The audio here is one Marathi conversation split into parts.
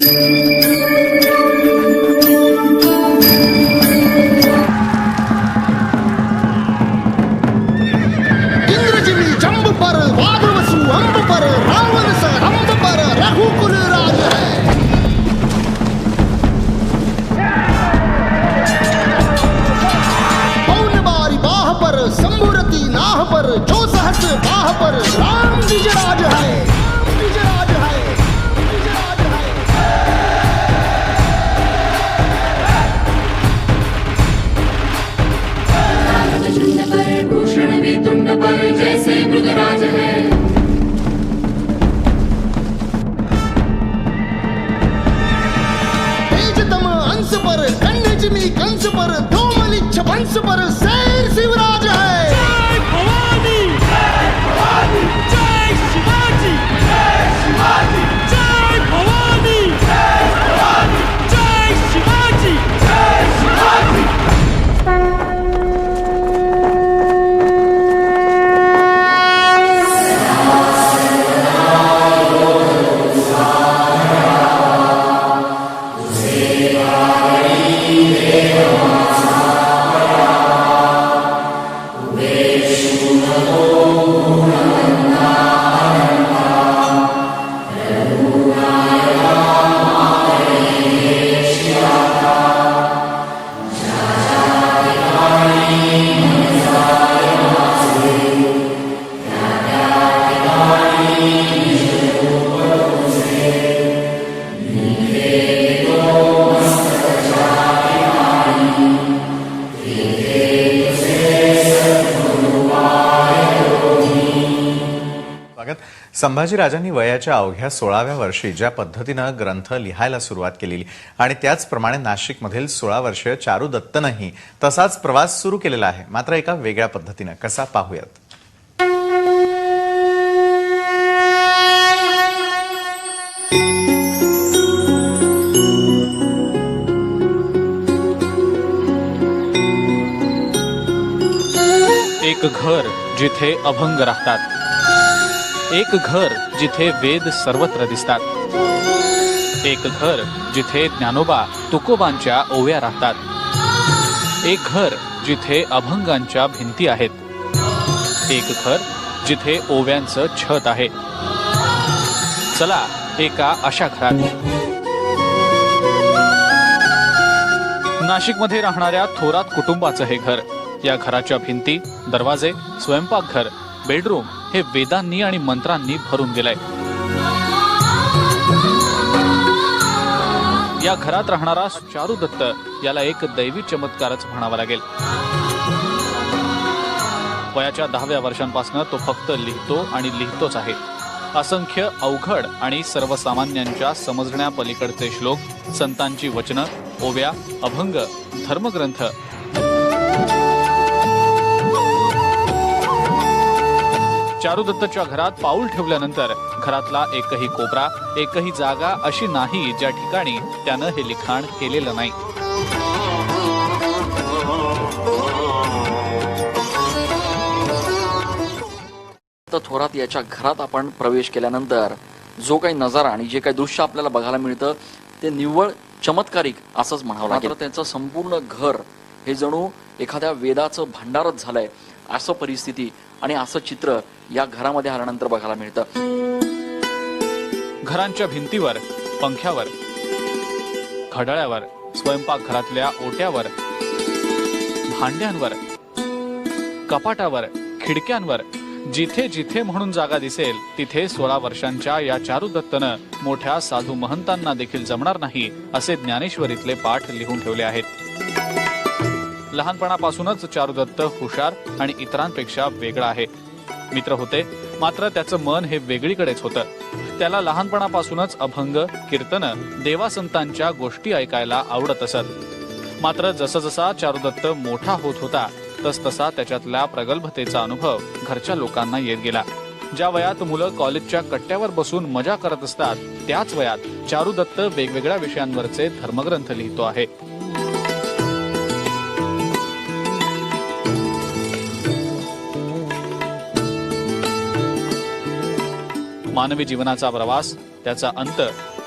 इंद्रजिमी जंब पर वादवसु अंब पर रावण स रंब पर रघुकुल राज है। पौन बारी बाह पर संबुरती नाह पर जो सहज बाह पर राम निजराज है। निजराज है, निजराज है। चंड पर भूषण भी तुंड पर जैसे मृगराज है। तेजतम अंश पर कन्हजिमी कंस पर धूमलिच्छ वंश पर शेर शिवराज है। जय भवानी, जय भवानी, जय शिवाजी, जय शिवाजी, जय भवानी, जय भवानी, जय शिवाजी, जय शिवाजी। संभाजीराजांनी वयाच्या अवघ्या 16व्या वर्षी ज्या पद्धतीनं ग्रंथ लिहायला सुरुवात केलेली आणि त्याचप्रमाणे नाशिकमधील 16 वर्षीय चारू दत्तनंही तसाच प्रवास सुरू केलेला आहे, मात्र एका वेगळ्या पद्धतीनं. कसा पाहूयात. एक घर जिथे अभंग राहतात, एक घर जिथे वेद सर्वत्र दिसतात, एक घर जिथे ज्ञानोबा तुकोबांच्या ओव्या राहतात, एक घर जिथे अभंगांच्या भिंती आहेत, एक घर जिथे ओव्यांचं छत आहे. चला एका अशा घरात. नाशिकमध्ये राहणाऱ्या थोरात कुटुंबाचं हे घर. या घराच्या भिंती, दरवाजे, स्वयंपाकघर, बेडरूम हे वेदांनी आणि मंत्रांनी भरून गेलंय. या घरात राहणारा चारू दत्त याला एक दैवी चमत्कारच म्हणावा लागेल. वयाच्या 10व्या वर्षांपासून तो फक्त लिहितो आणि लिहितोच आहे. असंख्य अवघड आणि सर्वसामान्यांच्या समजण्या पलीकडचे श्लोक, संतांची वचनं, ओव्या, अभंग, धर्मग्रंथ. चारू दत्तच्या घरात पाऊल ठेवल्यानंतर घरातला एकही कोपरा, एकही जागा अशी नाही ज्या ठिकाणी त्यानं हे लिखाण केलेलं नाही. थोरात याच्या घरात आपण प्रवेश केल्यानंतर जो काही नजारा आणि जे काही दृश्य आपल्याला बघायला मिळतं ते निव्वळ चमत्कारिक असंच म्हणावं लागेल. त्यांचं संपूर्ण घर हे जणू एखाद्या वेदाचं भांडारच झालंय असं परिस्थिती आणि असं चित्र या घरामध्ये आल्यानंतर बघायला मिळतं. घरांच्या भिंतीवर, पंख्यावर, घड्याळावर, स्वयंपाकघरातल्या ओट्यावर, भांड्यांवर, कपाटावर, खिडक्यांवर जिथे जिथे म्हणून जागा दिसेल तिथे 16 वर्षांच्या या चारू दत्तनं मोठ्या साधू महंतांना देखील जमणार नाही असे ज्ञानेश्वरीतले पाठ लिहून ठेवले आहेत. लहानपणापासूनच चारू दत्त हुशार आणि इतरांपेक्षा वेगळा आहे. मित्र होते, मात्र त्याचं मन हे वेगळीकडेच होतं. त्याला लहानपणापासूनच अभंग, कीर्तन, देवासंतांच्या गोष्टी ऐकायला आवडत असत. मात्र जसजसा चारू दत्त मोठा होत होता तसतसा त्याच्यातल्या प्रगल्भतेचा अनुभव घरच्या लोकांना येत गेला. ज्या वयात मुलं कॉलेजच्या कट्ट्यावर बसून मजा करत असतात त्याच वयात चारू दत्त वेगवेगळ्या विषयांवरचे धर्मग्रंथ लिहितो आहे. मानवी जीवनाचा प्रवास, त्याचा अंत,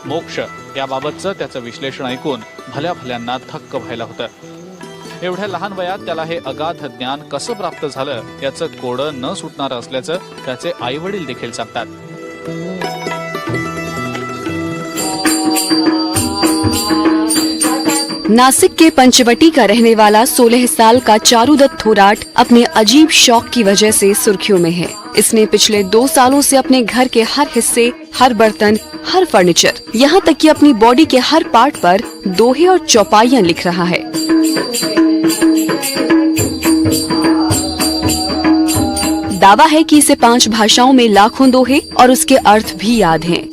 मोक्ष याबाबतचं त्याचं विश्लेषण ऐकून भल्या भल्यांना थक्क व्हायला होतं. एवढ्या लहान वयात त्याला हे अगाध ज्ञान कसं प्राप्त झालं याचं कोडं न सुटणार असल्याचं त्याचे आई वडील देखील सांगतात. नासिक के पंचवटी का रहने वाला 16 साल का चारुदत्त थोराट अपने अजीब शौक की वजह से सुर्खियों में है. इसने पिछले 2 सालों से अपने घर के हर हिस्से, हर बर्तन, हर फर्नीचर, यहाँ तक कि अपनी बॉडी के हर पार्ट पर दोहे और चौपाइयाँ लिख रहा है. दावा है कि इसे 5 भाषाओं में लाखों दोहे और उसके अर्थ भी याद हैं.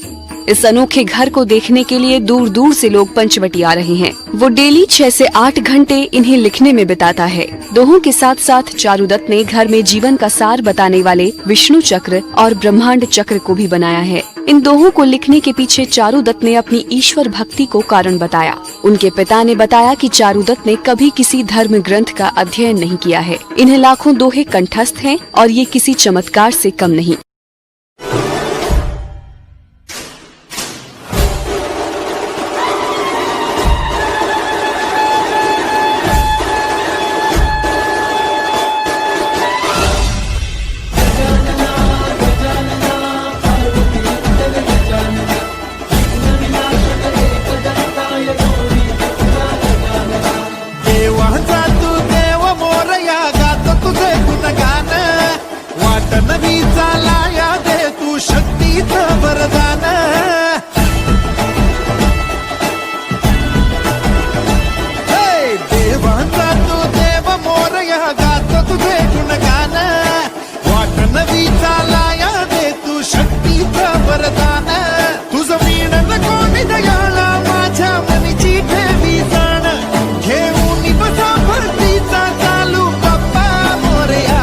इस अनोखे घर को देखने के लिए दूर दूर से लोग पंचवटी आ रहे हैं. वो डेली 6 से 8 घंटे इन्हें लिखने में बिताता है. दोहों के साथ साथ चारुदत्त ने घर में जीवन का सार बताने वाले विष्णु चक्र और ब्रह्मांड चक्र को भी बनाया है. इन दोहों को लिखने के पीछे चारुदत्त ने अपनी ईश्वर भक्ति को कारण बताया. उनके पिता ने बताया कि चारुदत्त ने कभी किसी धर्म ग्रंथ का अध्ययन नहीं किया है. इन्हें लाखों दोहे कंठस्थ हैं और ये किसी चमत्कार से कम नहीं. देवाचा तू देव मोरया गात तुझे गुणगान वाट नवी चालाया दे तू शक्तीचं वरदान हे देवाचा तू देव मोरया गात तुझे गुणगान वाट नवी चालाया दे तू शक्तीचं वरदान तुझं मीणन कोणी दयाळा माझ्या मनीची ठेवी जाण घेऊन बसा भरतीचा चालू बाप्पा मोरया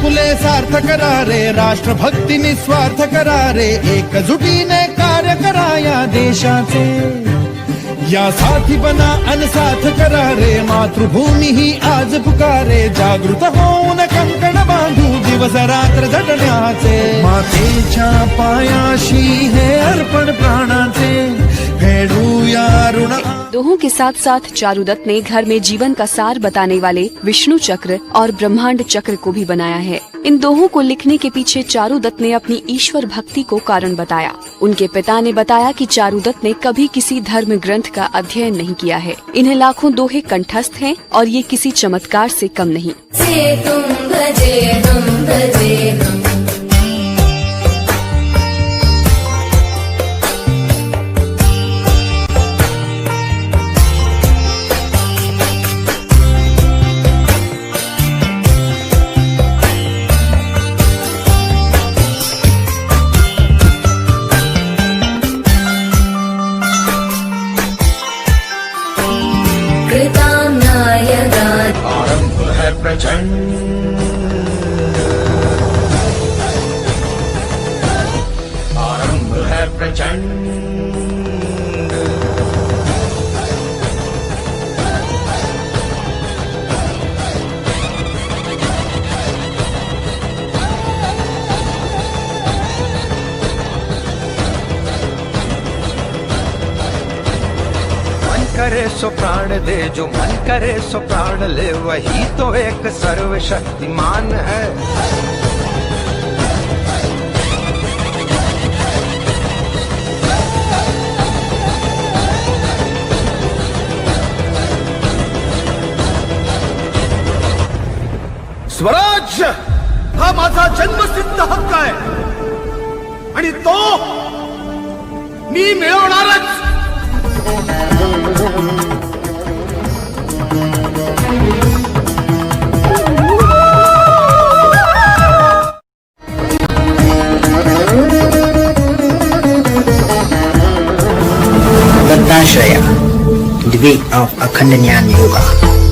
फुले सार्थ करा रे राष्ट्रभक्ती निस्वार्थ करा रे एकजुटीने कार्य करा या देशाचे या साथी बना अनसाथ करा रे मातृभूमी ही आज पुकारे जागृत होऊन कंकण बांधू दिवस रात्र झटण्याचे मातेच्या पायाशी हे अर्पण प्राणाचे फेडूया ऋण. दोहों के साथ साथ चारुदत्त ने घर में जीवन का सार बताने वाले विष्णु चक्र और ब्रह्मांड चक्र को भी बनाया है. इन दोहों को लिखने के पीछे चारुदत्त ने अपनी ईश्वर भक्ति को कारण बताया. उनके पिता ने बताया कि चारुदत्त ने कभी किसी धर्म ग्रंथ का अध्ययन नहीं किया है. इन्हें लाखों दोहे कंठस्थ हैं और ये किसी चमत्कार से कम नहीं. आरंभ है प्रचंड करे सो प्राण दे, जो मन करे सो प्राण ले, वही तो एक सर्वशक्तिमान है। स्वराज्य हा माझा जन्मसिद्ध हक्क आहे आणि तो मी मिळवणारच. Dantashraya, the way of Akhandanyana Yoga.